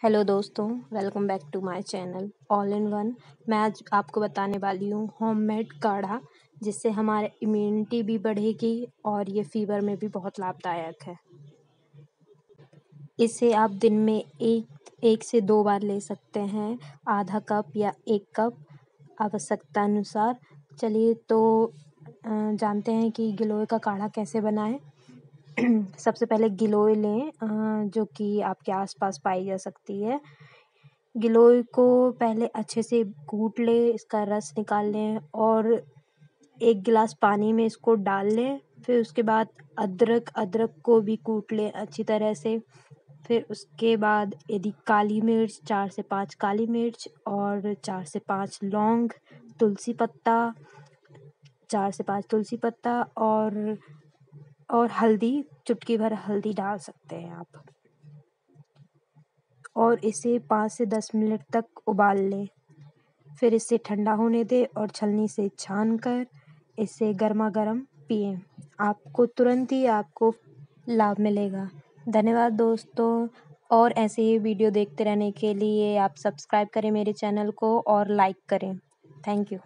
Hello दोस्तों, welcome back to my channel all in one. मैं आज आपको बताने वाली हूँ होममेड काढ़ा, जिससे हमारे इम्यूनिटी भी बढ़ेगी और ये फीवर में भी बहुत लाभदायक है। इसे आप दिन में एक से 2 बार ले सकते हैं, आधा कप या 1 कप आवश्यकता अनुसार। चलिए तो जानते हैं कि गिलोय का काढ़ा कैसे बनाएं। सबसे पहले गिलोय लें, जो कि आपके आसपास पाई जा सकती है। गिलोय को पहले अच्छे से कूट लें, इसका रस निकाल लें और 1 गिलास पानी में इसको डाल लें। फिर उसके बाद अदरक को भी कूट लें अच्छी तरह से। फिर उसके बाद यदि काली मिर्च 4 से 5 काली मिर्च और 4 से 5 लौंग, तुलसी पत्ता 4 से 5 तुलसी पत्ता और हल्दी, चुटकी भर हल्दी डाल सकते हैं आप। और इसे 5 से 10 मिनट तक उबाल लें। फिर इसे ठंडा होने दें और छलनी से छानकर इसे गरमा-गरम पिएँ। आपको तुरंत ही लाभ मिलेगा। धन्यवाद दोस्तों, और ऐसे ही वीडियो देखते रहने के लिए आप सब्सक्राइब करें मेरे चैनल को और लाइक करें। Thank you.